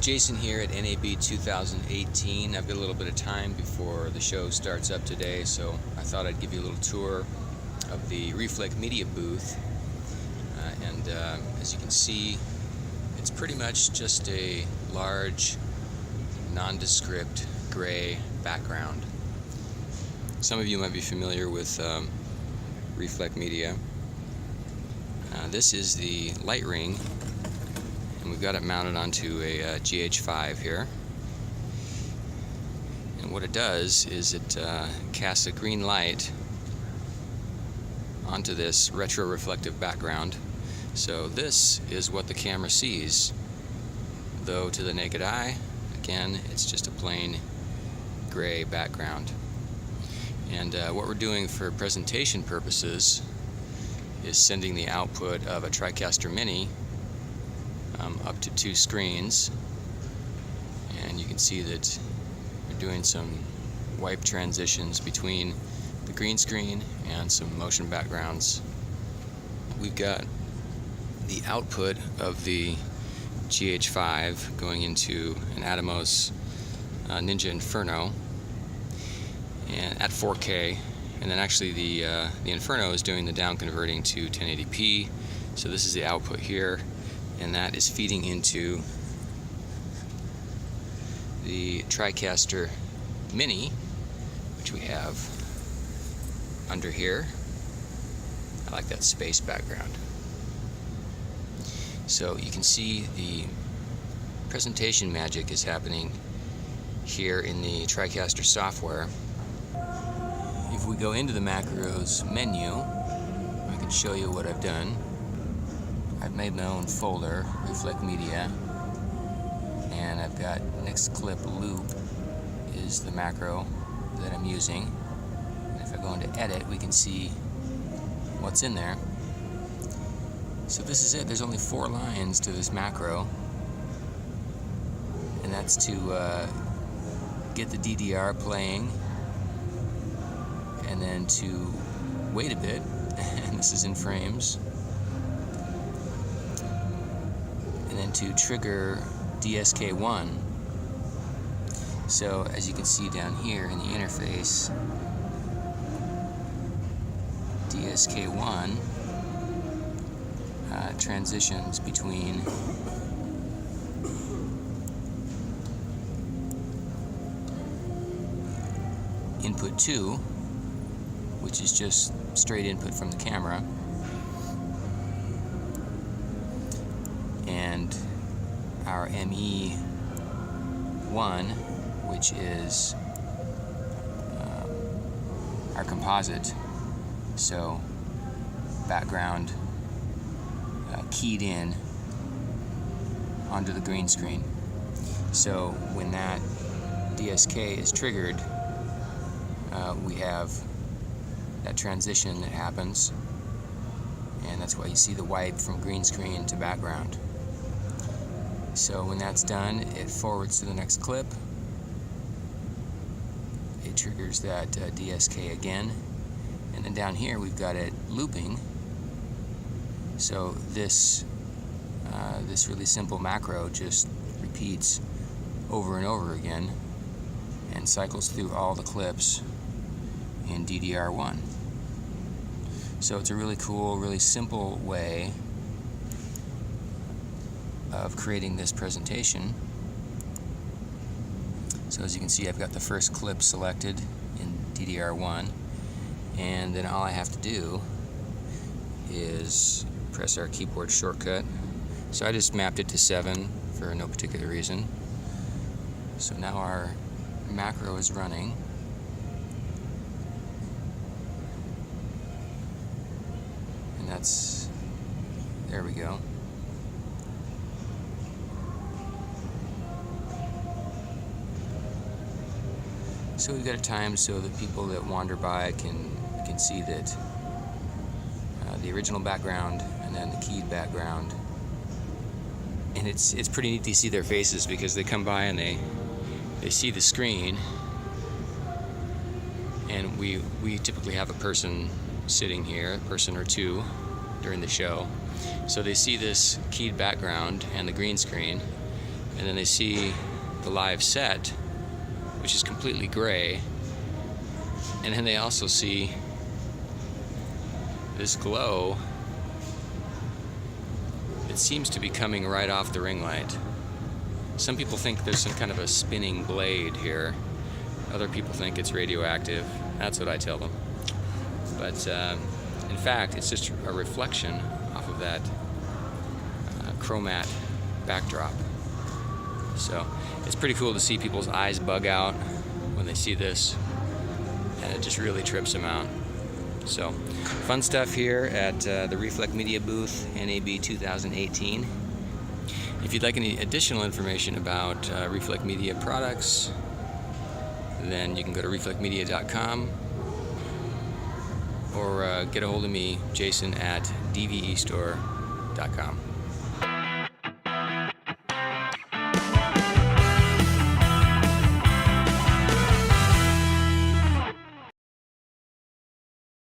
Jason here at NAB 2018. I've got a little bit of time before the show starts up today, so I thought I'd give you a little tour of the Reflecmedia booth. As you can see, it's pretty much just a large, nondescript gray background. Some of you might be familiar with Reflecmedia. This is the light ring, and we've got it mounted onto a GH5 here. And what it does is it casts a green light onto this retro-reflective background. So this is what the camera sees, though to the naked eye, again, it's just a plain gray background. And what we're doing for presentation purposes is sending the output of a TriCaster Mini up to 2 screens, and you can see that we're doing some wipe transitions between the green screen and some motion backgrounds. We've got the output of the GH5 going into an Atomos Ninja Inferno and at 4K, and then actually the Inferno is doing the down converting to 1080p. So this is the output here, and that is feeding into the TriCaster Mini, which we have under here. I like that space background. So you can see the presentation magic is happening here in the TriCaster software. If we go into the macros menu, I can show you what I've done. I've made my own folder, Reflecmedia, and I've got next clip loop is the macro that I'm using. And if I go into edit, we can see what's in there. So this is it. There's only 4 lines to this macro, and that's to get the DDR playing, and then to wait a bit, and this is in frames, and then to trigger DSK1. So as you can see down here in the interface, DSK1 transitions between input 2, which is just straight input from the camera, and our ME1, which is our composite, so background keyed in onto the green screen. So when that DSK is triggered, we have that transition that happens, and that's why you see the wipe from green screen to background. So when that's done, it forwards to the next clip. It triggers that DSK again, and then down here we've got it looping. So this really simple macro just repeats over and over again and cycles through all the clips in DDR1. So it's a really cool, really simple way of creating this presentation. So as you can see, I've got the first clip selected in DDR1, and then all I have to do is press our keyboard shortcut. So I just mapped it to 7 for no particular reason. So now our macro is running. And that's, there we go. So we've got it timed so that people that wander by can see that the original background and then the keyed background. And it's pretty neat to see their faces, because they come by and they see the screen, and we typically have a person sitting here, a person or two, during the show. So they see this keyed background and the green screen, and then they see the live set, which is completely gray, and then they also see this glow. It seems to be coming right off the ring light. Some people think there's some kind of a spinning blade here. Other people think it's radioactive. That's what I tell them. But in fact, it's just a reflection off of that chromat backdrop. So it's pretty cool to see people's eyes bug out when they see this, and it just really trips them out. So fun stuff here at the Reflecmedia booth, NAB 2018. If you'd like any additional information about Reflecmedia products, then you can go to reflecmedia.com or get a hold of me, Jason, at dvestore.com.